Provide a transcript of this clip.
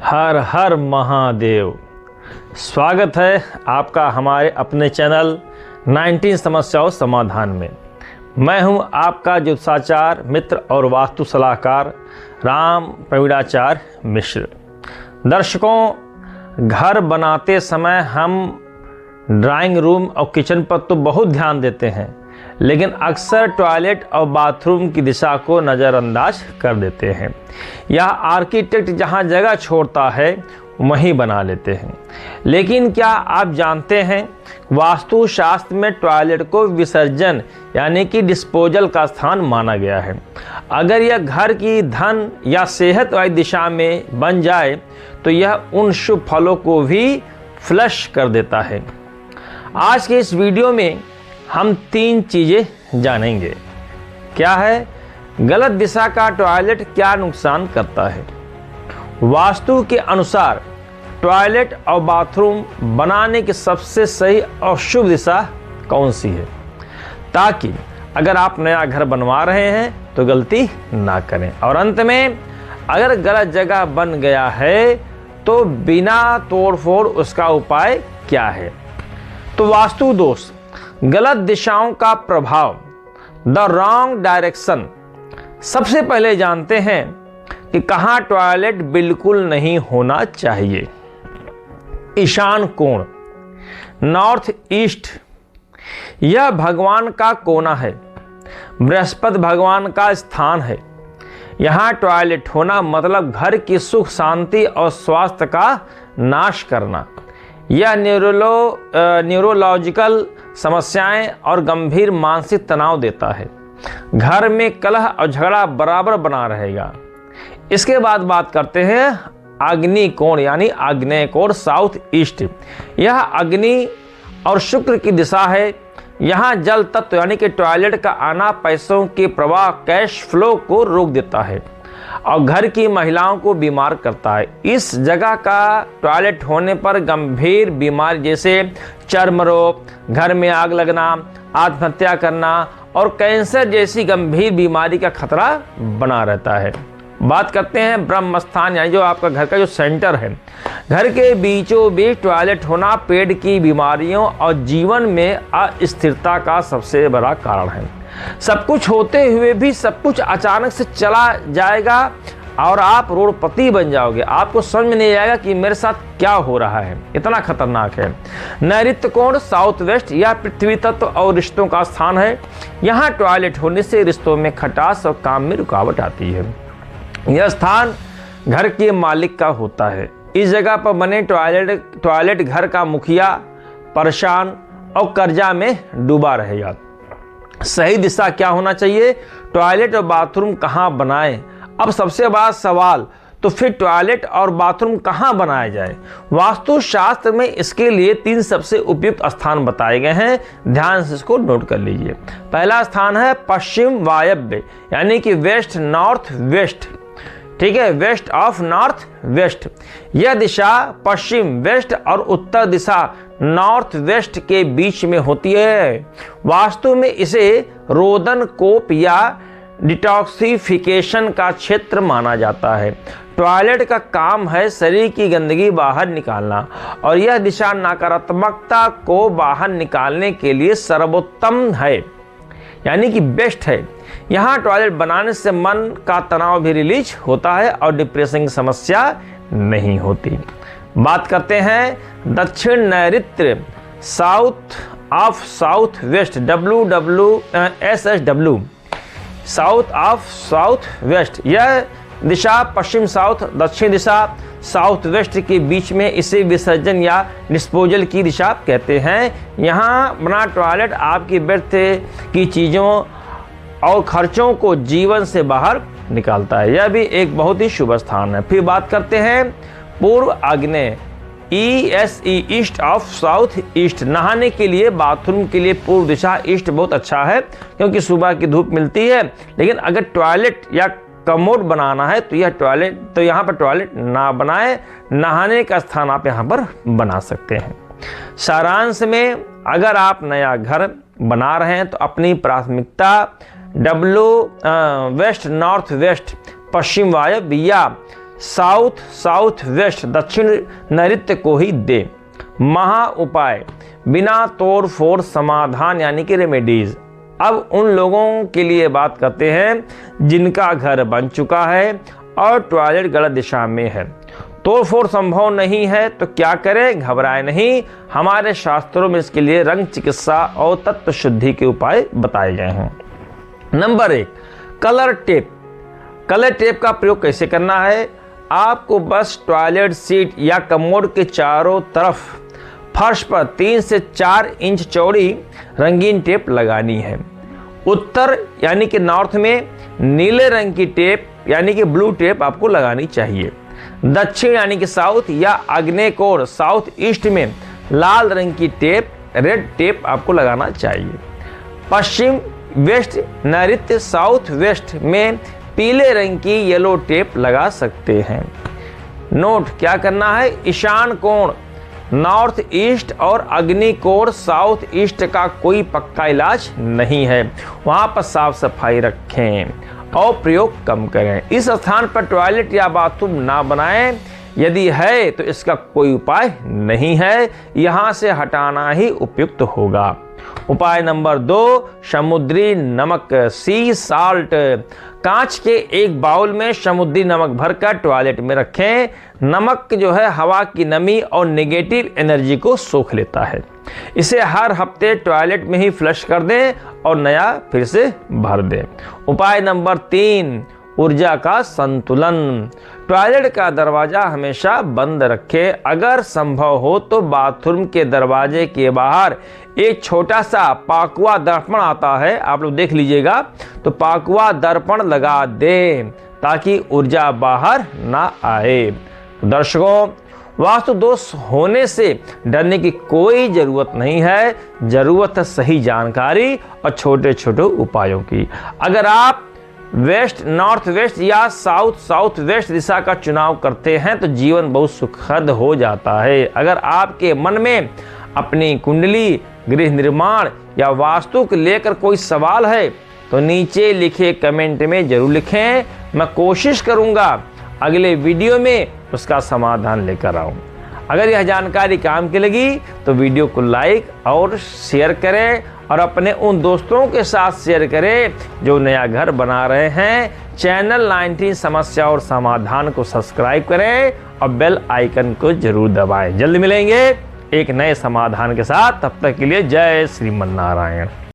हर हर महादेव। स्वागत है आपका हमारे अपने चैनल 19 समस्याओं समाधान में। मैं हूं आपका ज्योतिषाचार्य मित्र और वास्तु सलाहकार राम प्रवीणाचार्य मिश्र। दर्शकों, घर बनाते समय हम ड्राइंग रूम और किचन पर तो बहुत ध्यान देते हैं, लेकिन अक्सर टॉयलेट और बाथरूम की दिशा को नज़रअंदाज कर देते हैं या आर्किटेक्ट जहां जगह छोड़ता है वहीं बना लेते हैं। लेकिन क्या आप जानते हैं, वास्तुशास्त्र में टॉयलेट को विसर्जन यानी कि डिस्पोजल का स्थान माना गया है। अगर यह घर की धन या सेहत वाली दिशा में बन जाए तो यह उन शुभ फलों को भी फ्लश कर देता है। आज के इस वीडियो में हम 3 चीज़ें जानेंगे। क्या है? गलत दिशा का टॉयलेट क्या नुकसान करता है, वास्तु के अनुसार टॉयलेट और बाथरूम बनाने की सबसे सही और शुभ दिशा कौन सी है, ताकि अगर आप नया घर बनवा रहे हैं तो गलती ना करें। और अंत में अगर गलत जगह बन गया है तो बिना तोड़फोड़ उसका उपाय क्या है। तो वास्तु दोष, गलत दिशाओं का प्रभाव, द रॉन्ग डायरेक्शन। सबसे पहले जानते हैं कि कहाँ टॉयलेट बिल्कुल नहीं होना चाहिए। ईशान कोण, नॉर्थ ईस्ट, यह भगवान का कोना है, बृहस्पति भगवान का स्थान है। यहाँ टॉयलेट होना मतलब घर की सुख शांति और स्वास्थ्य का नाश करना। यह न्यूरोलॉजिकल समस्याएं और गंभीर मानसिक तनाव देता है। घर में कलह और झगड़ा बराबर बना रहेगा। इसके बाद बात करते हैं अग्नि कोण यानी आग्नेय कोण, साउथ ईस्ट। यह अग्नि और शुक्र की दिशा है। यहाँ जल तत्व यानी कि टॉयलेट का आना पैसों के प्रवाह, कैश फ्लो को रोक देता है और घर की महिलाओं को बीमार करता है। इस जगह का टॉयलेट होने पर गंभीर बीमारी जैसे चर्म रोग, घर में आग लगना, आत्महत्या करना और कैंसर जैसी गंभीर बीमारी का खतरा बना रहता है। बात करते हैं ब्रह्म स्थान यानी जो आपका घर का जो सेंटर है। घर के बीचों बीच टॉयलेट होना पेट की बीमारियों और जीवन में अस्थिरता का सबसे बड़ा कारण है। सब कुछ होते हुए भी सब कुछ अचानक से चला जाएगा और आप रोडपति बन जाओगे। आपको समझ में नहीं आएगा कि मेरे साथ क्या हो रहा है, इतना खतरनाक है। नैऋत्य कोण, साउथ वेस्ट, यह पृथ्वी तत्व और रिश्तों का स्थान है। यहाँ टॉयलेट होने से रिश्तों में खटास और काम में रुकावट आती है। यह स्थान घर के मालिक का होता है। इस जगह पर बने टॉयलेट घर का मुखिया परेशान और कर्जा में डूबा रहेगा। सही दिशा क्या होना चाहिए? टॉयलेट और बाथरूम कहाँ बनाएं? अब सबसे बड़ा सवाल, तो फिर टॉयलेट और बाथरूम कहाँ बनाया जाए? वास्तुशास्त्र में इसके लिए 3 सबसे उपयुक्त स्थान बताए गए हैं। ध्यान से इसको नोट कर लीजिए। पहला स्थान है पश्चिम वायव्य यानी कि वेस्ट नॉर्थ वेस्ट। ठीक है, वेस्ट ऑफ नॉर्थ वेस्ट। यह दिशा पश्चिम वेस्ट और उत्तर दिशा नॉर्थ वेस्ट के बीच में होती है। वास्तु में इसे रोदन कोप या डिटॉक्सिफिकेशन का क्षेत्र माना जाता है। टॉयलेट का काम है शरीर की गंदगी बाहर निकालना और यह दिशा नकारात्मकता को बाहर निकालने के लिए सर्वोत्तम है यानी कि बेस्ट है। यहाँ टॉयलेट बनाने से मन का तनाव भी रिलीज होता है और डिप्रेशन की समस्या नहीं होती। बात करते हैं दक्षिण नैऋत्य, south of south west, SSW, south of south west. यह दिशा पश्चिम साउथ दक्षिण दिशा साउथ वेस्ट के बीच में, इसे विसर्जन या डिस्पोजल की दिशा कहते हैं। यहाँ बना टॉयलेट आपकी व्यर्थ की चीज़ों और खर्चों को जीवन से बाहर निकालता है। यह भी एक बहुत ही शुभ स्थान है। फिर बात करते हैं पूर्व आग्नेय, ESE, east of south east. नहाने के लिए, बाथरूम के लिए पूर्व दिशा ईस्ट बहुत अच्छा है क्योंकि सुबह की धूप मिलती है। लेकिन अगर टॉयलेट या कमोड बनाना है तो यहाँ पर टॉयलेट ना बनाए, नहाने का स्थान आप यहाँ पर बना सकते हैं। सारांश में, अगर आप नया घर बना रहे हैं तो अपनी प्राथमिकता वेस्ट नॉर्थ वेस्ट, पश्चिम वायव्य या साउथ साउथ वेस्ट दक्षिण नैऋत्य को ही दे। महा उपाय, बिना तोड़ फोड़ समाधान यानी कि रेमेडीज। अब उन लोगों के लिए बात करते हैं जिनका घर बन चुका है और टॉयलेट गलत दिशा में है, तोड़ फोड़ संभव नहीं है तो क्या करें? घबराए नहीं, हमारे शास्त्रों में इसके लिए रंग चिकित्सा और तत्व शुद्धि के उपाय बताए गए हैं। Number 1, colour tape. Colour tape का प्रयोग कैसे करना है? आपको बस टॉयलेट सीट या कमोड के चारों तरफ फर्श पर 3 से 4 इंच चौड़ी रंगीन टेप लगानी है। उत्तर यानी कि नॉर्थ में नीले रंग की टेप यानी कि ब्लू टेप आपको लगानी चाहिए। दक्षिण यानी कि साउथ या आग्नेय कोण साउथ ईस्ट में लाल रंग की टेप रेड टेप आपको लगाना चाहिए। पश्चिम वेस्ट नैऋत्य साउथ वेस्ट में पीले रंग की येलो टेप लगा सकते हैं। नोट क्या करना है? ईशान कोण नॉर्थ ईस्ट और अग्नि कोण साउथ ईस्ट का कोई पक्का इलाज नहीं है, वहां पर साफ सफाई रखें और प्रयोग कम करें। इस स्थान पर टॉयलेट या बाथरूम ना बनाएं, यदि है तो इसका कोई उपाय नहीं है, यहां से हटाना ही उपयुक्त होगा। उपाय नंबर 2, समुद्री नमक सी साल्ट। कांच के एक बाउल में समुद्री नमक भरकर टॉयलेट में रखें। नमक जो है हवा की नमी और नेगेटिव एनर्जी को सोख लेता है। इसे हर हफ्ते टॉयलेट में ही फ्लश कर दें और नया फिर से भर दें। उपाय नंबर 3, ऊर्जा का संतुलन। टॉयलेट का दरवाजा हमेशा बंद रखें। अगर संभव हो तो बाथरूम के दरवाजे के बाहर एक छोटा सा पाकुआ दर्पण आता है, आप लोग देख लीजिएगा, तो पाकुआ दर्पण लगा दें ताकि ऊर्जा बाहर ना आए। दर्शकों, वास्तु दोष होने से डरने की कोई जरूरत नहीं है, जरूरत है सही जानकारी और छोटे छोटे उपायों की। अगर आप वेस्ट नॉर्थ वेस्ट या साउथ साउथ वेस्ट दिशा का चुनाव करते हैं तो जीवन बहुत सुखद हो जाता है। अगर आपके मन में अपनी कुंडली, गृह निर्माण या वास्तु को लेकर कोई सवाल है तो नीचे लिखे कमेंट में जरूर लिखें, मैं कोशिश करूंगा अगले वीडियो में उसका समाधान लेकर आऊं। अगर यह जानकारी काम की लगी तो वीडियो को लाइक और शेयर करें और अपने उन दोस्तों के साथ शेयर करें जो नया घर बना रहे हैं। चैनल 19 समस्या और समाधान को सब्सक्राइब करें और बेल आइकन को जरूर दबाएं। जल्द मिलेंगे एक नए समाधान के साथ, तब तक के लिए जय श्रीमन नारायण।